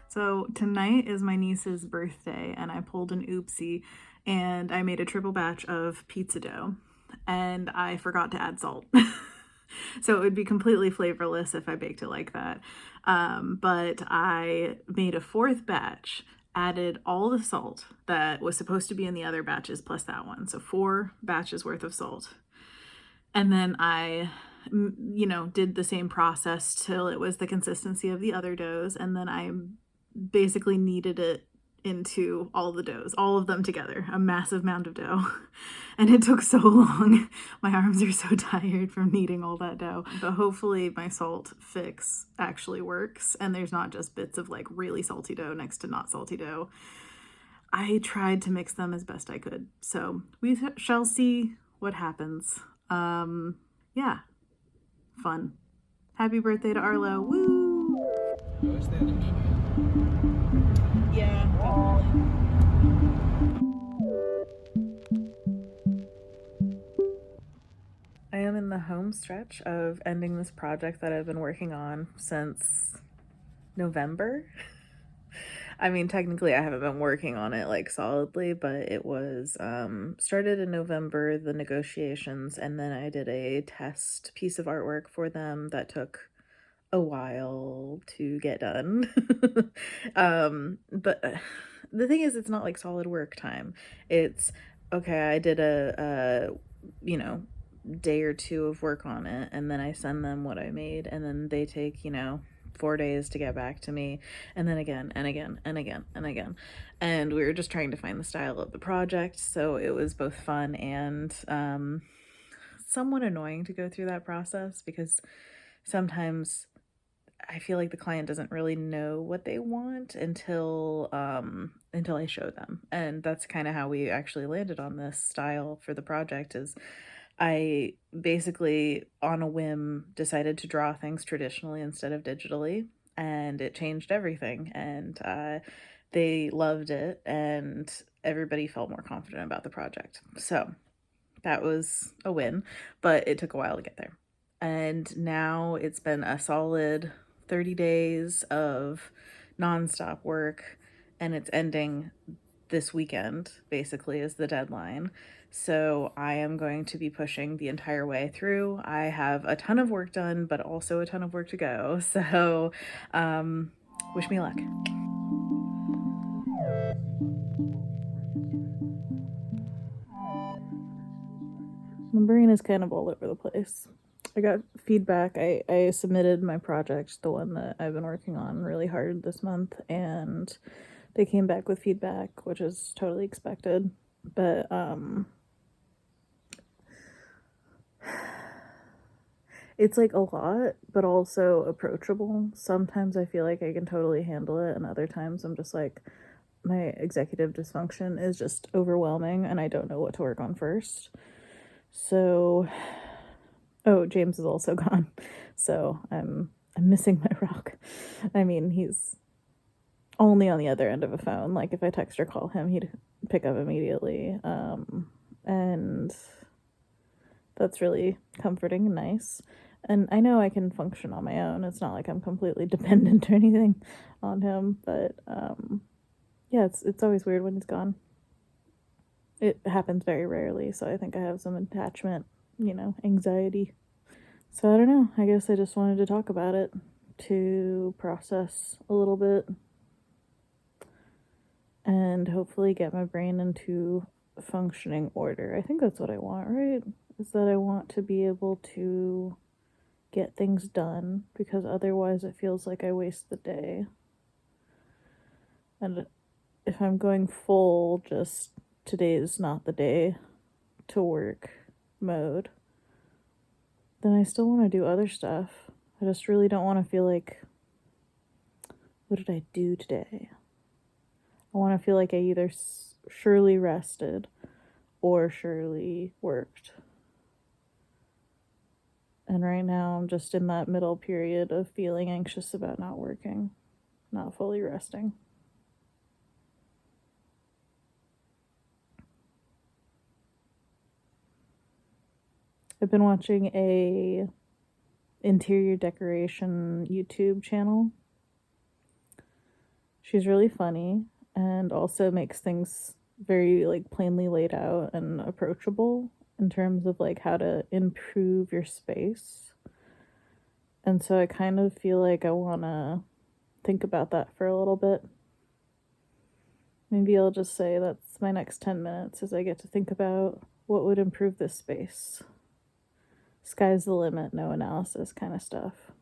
So tonight is my niece's birthday, and I pulled an oopsie, and I made a triple batch of pizza dough, and I forgot to add salt. So it would be completely flavorless if I baked it like that. But I made a fourth batch, added all the salt that was supposed to be in the other batches plus that one. So 4 batches worth of salt. And then I, did the same process till it was the consistency of the other doughs. And then I basically kneaded it into all the doughs, all of them together, a massive mound of dough. And it took so long. My arms are so tired from kneading all that dough. But hopefully my salt fix actually works and there's not just bits of like really salty dough next to not salty dough. I tried to mix them as best I could. So we shall see what happens. Yeah, fun. Happy birthday to Arlo. Woo! Yeah, definitely. I am in the home stretch of ending this project that I've been working on since November. I mean, technically I haven't been working on it like solidly, but it was started in November, the negotiations, and then I did a test piece of artwork for them that took a while to get done. But the thing is, it's not like solid work time. It's okay, I did a day or 2 of work on it, and then I send them what I made, and then they take 4 days to get back to me, and then again and again and again and again. And we were just trying to find the style of the project, so it was both fun and somewhat annoying to go through that process, because sometimes I feel like the client doesn't really know what they want until I show them. And that's kind of how we actually landed on this style for the project. Is I basically, on a whim, decided to draw things traditionally instead of digitally, and it changed everything. And they loved it, and everybody felt more confident about the project. So that was a win, but it took a while to get there. And now it's been a solid 30 days of nonstop work, and it's ending this weekend, basically, is the deadline. So I am going to be pushing the entire way through. I have a ton of work done, but also a ton of work to go. So wish me luck. My brain is kind of all over the place. I got feedback. I submitted my project, the one that I've been working on really hard this month, and they came back with feedback, which is totally expected. But it's like a lot, but also approachable. Sometimes I feel like I can totally handle it, and other times I'm just like, my executive dysfunction is just overwhelming and I don't know what to work on first. So, oh, James is also gone. So I'm missing my rock. I mean, he's only on the other end of a phone. Like if I text or call him, he'd pick up immediately. And that's really comforting and nice. And I know I can function on my own. It's not like I'm completely dependent or anything on him, but yeah, it's always weird when he's gone. It happens very rarely, so I think I have some attachment, anxiety. So I don't know. I guess I just wanted to talk about it to process a little bit and hopefully get my brain into functioning order. I think that's what I want, right? Is that I want to be able to get things done, because otherwise it feels like I waste the day. And if I'm going full, just today is not the day to work mode, then I still want to do other stuff. I just really don't want to feel like, what did I do today? I want to feel like I either surely rested or surely worked. And right now I'm just in that middle period of feeling anxious about not working, not fully resting. I've been watching a interior decoration YouTube channel. She's really funny and also makes things very like plainly laid out and approachable in terms of like how to improve your space. And so I kind of feel like I want to think about that for a little bit. Maybe I'll just say that's my next 10 minutes as I get to think about what would improve this space. Sky's the limit, no analysis kind of stuff.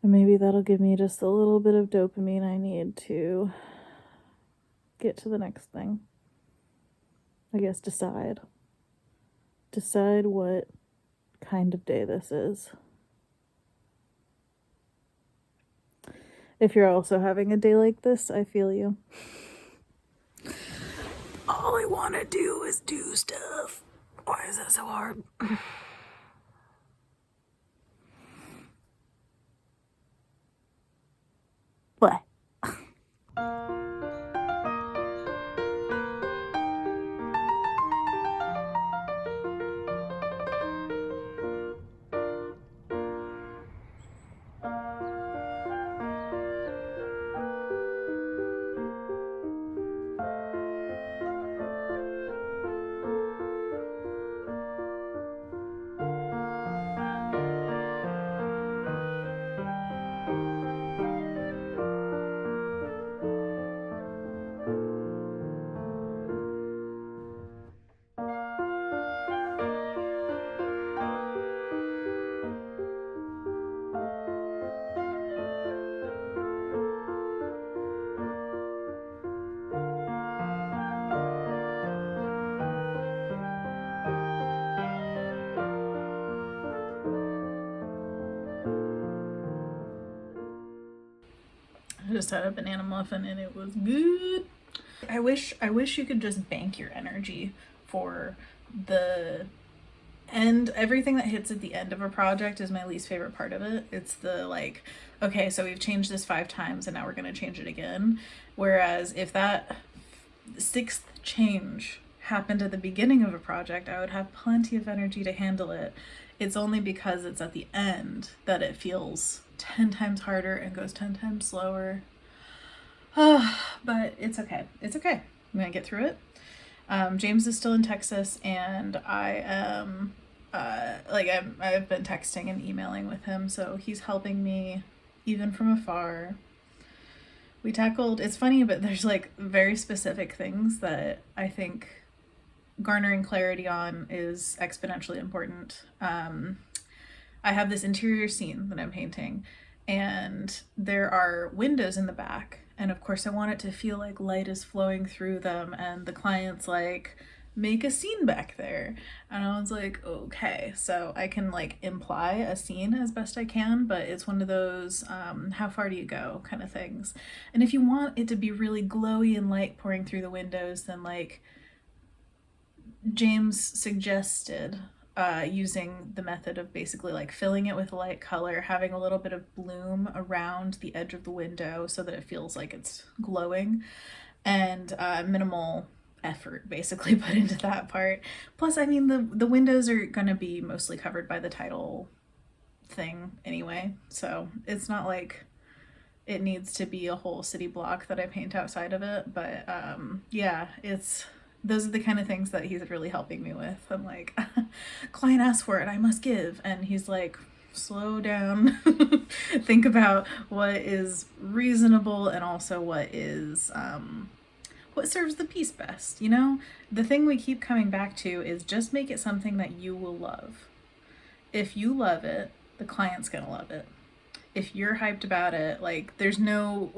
And maybe that'll give me just a little bit of dopamine I need to get to the next thing. I guess decide what kind of day this is. If you're also having a day like this, I feel you. All I want to do is do stuff. Why is that so hard? What? I just had a banana muffin and it was good. I wish you could just bank your energy for the end. Everything that hits at the end of a project is my least favorite part of it. It's the like, okay, so we've changed this 5 times and now we're going to change it again. Whereas if that 6th change happened at the beginning of a project, I would have plenty of energy to handle it. It's only because it's at the end that it feels 10 times harder and goes 10 times slower. But it's okay. It's okay. I'm gonna get through it. James is still in Texas, and I am I've been texting and emailing with him, so he's helping me even from afar. We tackled, it's funny, but there's like very specific things that I think garnering clarity on is exponentially important. I have this interior scene that I'm painting, and there are windows in the back, and of course I want it to feel like light is flowing through them, and the client's like, make a scene back there. And I was like, okay, so I can like imply a scene as best I can, but it's one of those how far do you go kind of things. And if you want it to be really glowy and light pouring through the windows, then like James suggested using the method of basically like filling it with light color, having a little bit of bloom around the edge of the window so that it feels like it's glowing, and minimal effort basically put into that part. Plus, I mean, the windows are going to be mostly covered by the title thing anyway, so it's not like it needs to be a whole city block that I paint outside of it. But yeah, it's those are the kind of things that he's really helping me with. I'm like, client asked for it, I must give, and he's like, slow down, think about what is reasonable and also what serves the piece best. You know, the thing we keep coming back to is just make it something that you will love. If you love it, the client's gonna love it. If you're hyped about it, like there's no,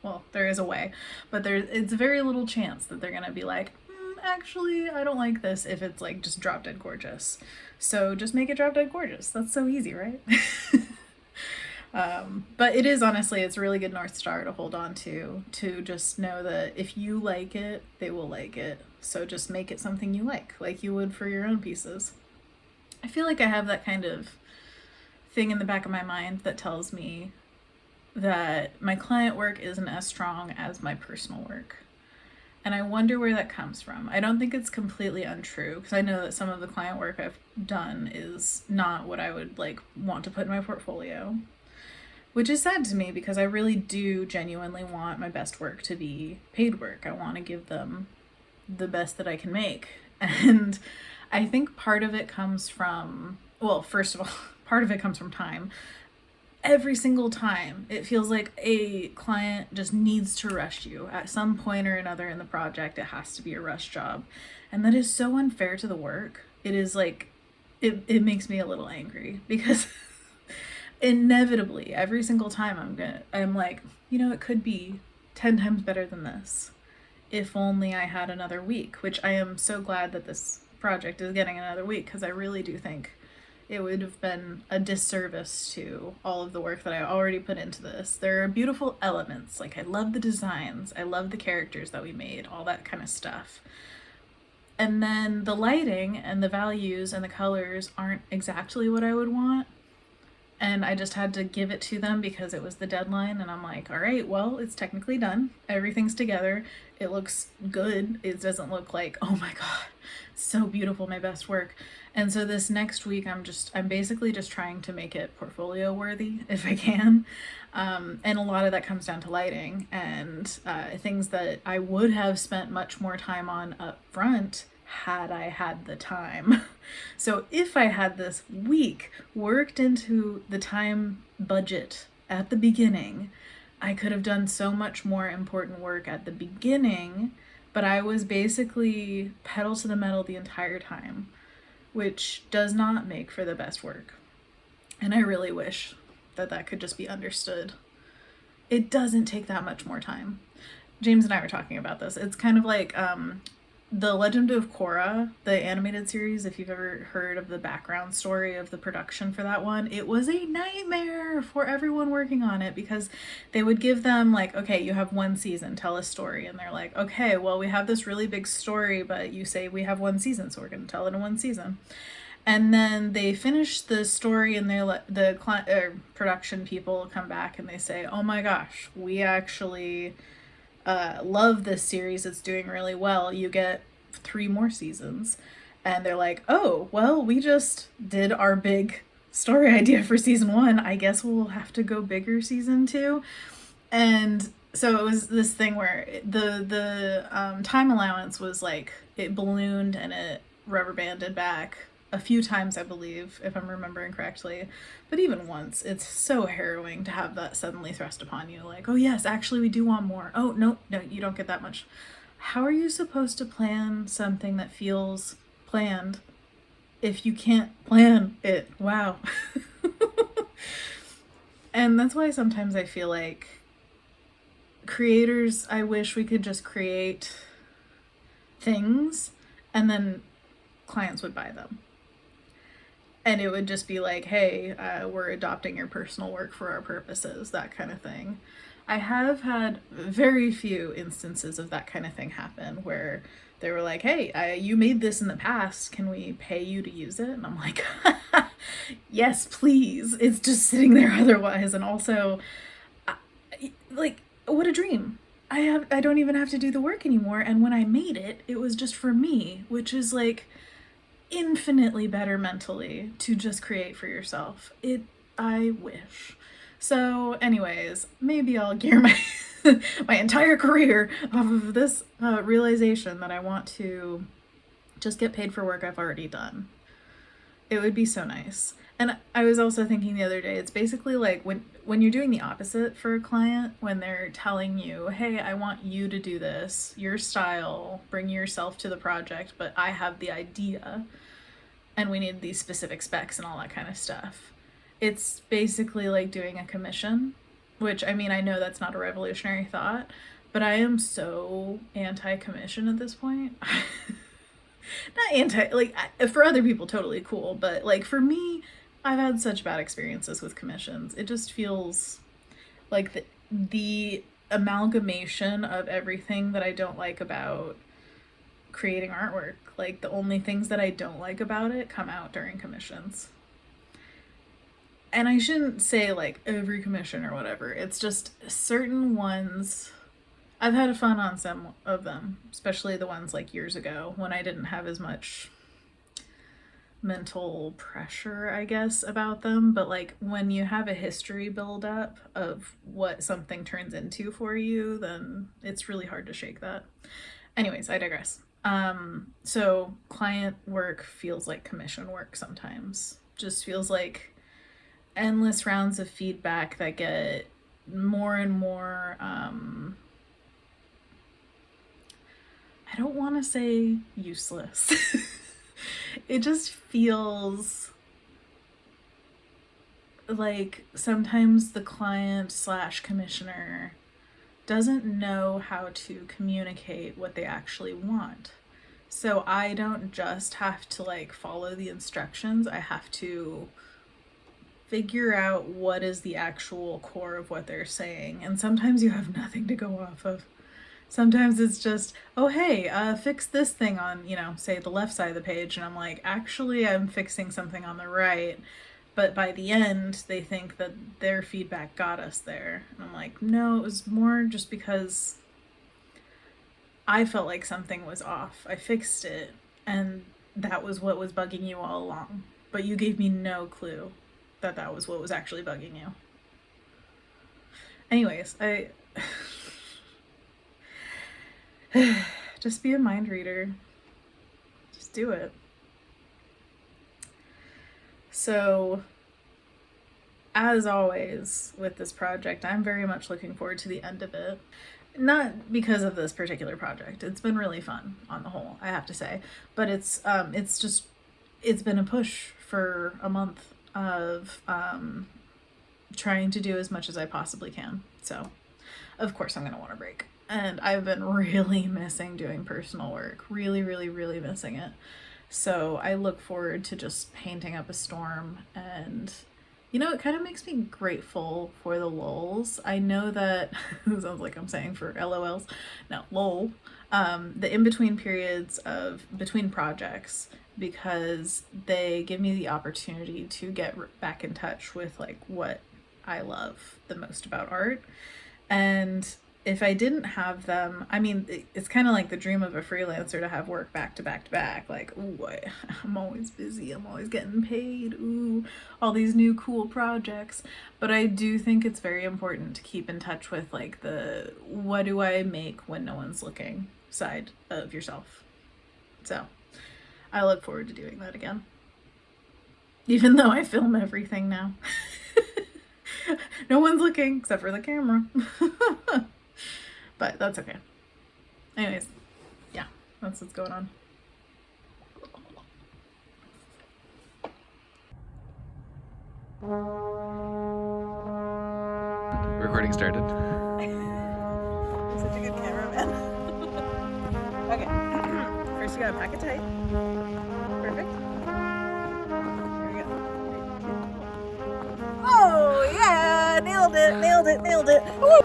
well, there is a way, but it's very little chance that they're gonna be like, actually, I don't like this if it's like just drop dead gorgeous. So just make it drop dead gorgeous. That's so easy, right? But it is honestly, it's a really good North Star to hold on to just know that if you like it, they will like it. So just make it something you like you would for your own pieces. I feel like I have that kind of thing in the back of my mind that tells me that my client work isn't as strong as my personal work. And I wonder where that comes from. I don't think it's completely untrue, because I know that some of the client work I've done is not what I would like want to put in my portfolio, which is sad to me because I really do genuinely want my best work to be paid work. I want to give them the best that I can make. And I think part of it comes from, well, first of all, part of it comes from time. Every single time it feels like a client just needs to rush you at some point or another in the project. It has to be a rush job, and that is so unfair to the work. It is like it makes me a little angry because inevitably every single time I'm like, you know, it could be 10 times better than this if only I had another week, which I am so glad that this project is getting another week, because I really do think it would have been a disservice to all of the work that I already put into this. There are beautiful elements. Like, I love the designs. I love the characters that we made, all that kind of stuff. And then the lighting and the values and the colors aren't exactly what I would want. And I just had to give it to them because it was the deadline. And I'm like, all right, well, it's technically done. Everything's together. It looks good. It doesn't look like, oh my God, so beautiful, my best work. And so this next week, I'm basically just trying to make it portfolio worthy if I can. And a lot of that comes down to lighting and things that I would have spent much more time on up front had I had the time. So if I had this week worked into the time budget at the beginning, I could have done so much more important work at the beginning, but I was basically pedal to the metal the entire time, which does not make for the best work. And I really wish that that could just be understood. It doesn't take that much more time. James and I were talking about this. It's kind of like The Legend of Korra, the animated series, if you've ever heard of the background story of the production for that one, it was a nightmare for everyone working on it because they would give them like, okay, you have one season, tell a story. And they're like, okay, well, we have this really big story, but you say we have one season, so we're going to tell it in one season. And then they finish the story and the production people come back and they say, oh my gosh, we actually love this series. It's doing really well. You get 3 more seasons. And they're like, oh, well, we just did our big story idea for season 1. I guess we'll have to go bigger season 2. And so it was this thing where the time allowance was like, it ballooned and it rubber banded back a few times, I believe, if I'm remembering correctly. But even once, it's so harrowing to have that suddenly thrust upon you. Like, oh yes, actually we do want more. Oh, no, you don't get that much. How are you supposed to plan something that feels planned if you can't plan it? Wow. And that's why sometimes I feel like creators, I wish we could just create things and then clients would buy them. And it would just be like, hey, we're adopting your personal work for our purposes, that kind of thing. I have had very few instances of that kind of thing happen where they were like, hey, you made this in the past. Can we pay you to use it? And I'm like, yes, please. It's just sitting there otherwise. And also, like, what a dream. I don't even have to do the work anymore. And when I made it, it was just for me, which is like infinitely better mentally to just create for yourself. I wish. So, anyways, maybe I'll gear my my entire career off of this realization that I want to just get paid for work I've already done. It would be so nice. And I was also thinking the other day, it's basically like when you're doing the opposite for a client, when they're telling you, "Hey, I want you to do this, your style, bring yourself to the project, but I have the idea and we need these specific specs and all that kind of stuff." It's basically like doing a commission, which, I mean, I know that's not a revolutionary thought, but I am so anti-commission at this point. Not anti, like, for other people totally cool, but like for me, I've had such bad experiences with commissions. It just feels like the amalgamation of everything that I don't like about creating artwork. Like the only things that I don't like about it come out during commissions. And I shouldn't say like every commission or whatever. It's just certain ones. I've had fun on some of them, especially the ones like years ago when I didn't have as much mental pressure, I guess, about them. But like when you have a history build up of what something turns into for you, then it's really hard to shake that. Anyways, I digress. So client work feels like commission work sometimes. Just feels like endless rounds of feedback that get more and more I don't want to say useless. It just feels like sometimes the client slash commissioner doesn't know how to communicate what they actually want. So I don't just have to like follow the instructions, I have to figure out what is the actual core of what they're saying. And sometimes you have nothing to go off of. Sometimes it's just, oh, hey, fix this thing on, say the left side of the page. And I'm like, actually, I'm fixing something on the right. But by the end, they think that their feedback got us there. And I'm like, no, it was more just because I felt like something was off. I fixed it. And that was what was bugging you all along. But you gave me no clue that that was what was actually bugging you. Anyways, just be a mind reader. Just do it. So, as always with this project, I'm very much looking forward to the end of it. Not because of this particular project. It's been really fun on the whole, I have to say. But it's been a push for a month of trying to do as much as I possibly can. So, of course, I'm going to want a break. And I've been really missing doing personal work. Really, really, really missing it. So I look forward to just painting up a storm. And, it kind of makes me grateful for the lulls. I know that, it sounds like I'm saying for LOLs. No, lol. The in-between periods of between projects, because they give me the opportunity to get back in touch with like what I love the most about art. And if I didn't have them, I mean, it's kind of like the dream of a freelancer to have work back to back to back. Like, ooh, I'm always busy. I'm always getting paid. Ooh, all these new cool projects. But I do think it's very important to keep in touch with like the what do I make when no one's looking side of yourself. So I look forward to doing that again. Even though I film everything now. No one's looking except for the camera. But that's okay. Anyways, yeah, that's what's going on. Recording started. I'm such a good cameraman. Okay. First, you gotta pack it tight. Perfect. Here we go. Oh, yeah! Nailed it, nailed it, nailed it. Woo!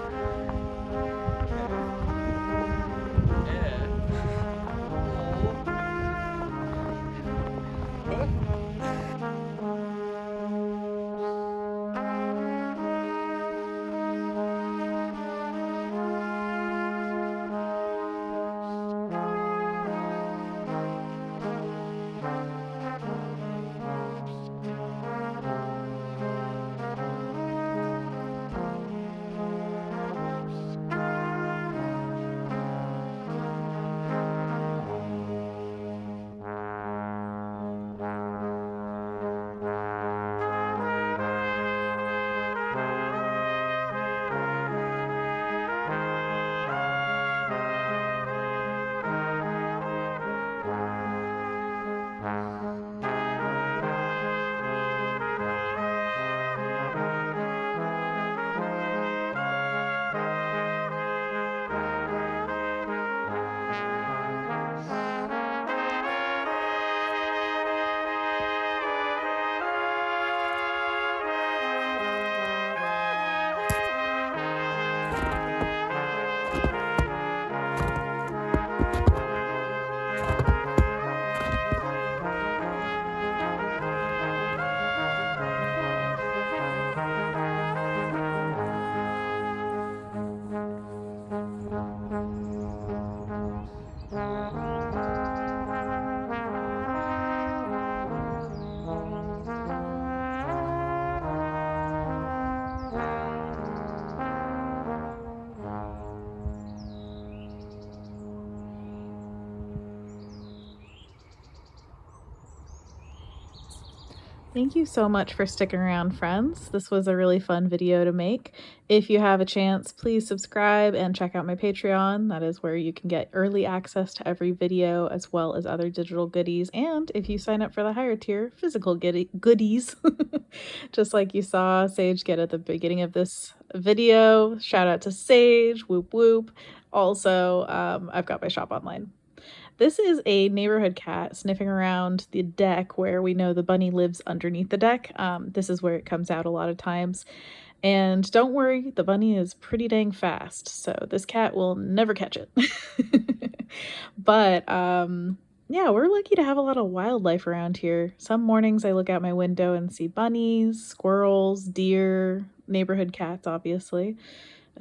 Thank you so much for sticking around, friends. This was a really fun video to make. If you have a chance, please subscribe and check out my Patreon. That is where you can get early access to every video as well as other digital goodies. And if you sign up for the higher tier, physical goodies, just like you saw Sage get at the beginning of this video. Shout out to Sage, whoop whoop. Also, I've got my shop online. This is a neighborhood cat sniffing around the deck where we know the bunny lives underneath the deck. This is where it comes out a lot of times. And don't worry, the bunny is pretty dang fast, so this cat will never catch it. But yeah, we're lucky to have a lot of wildlife around here. Some mornings I look out my window and see bunnies, squirrels, deer, neighborhood cats, obviously.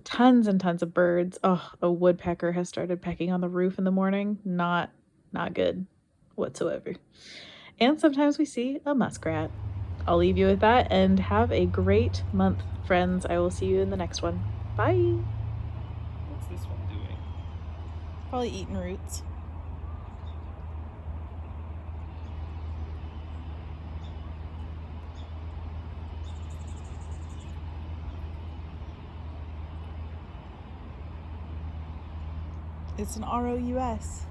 Tons and tons of birds. Oh, a woodpecker has started pecking on the roof in the morning. Not good whatsoever. And sometimes we see a muskrat. I'll leave you with that and have a great month, friends. I will see you in the next one. Bye. What's this one doing? Probably eating roots. It's an ROUS.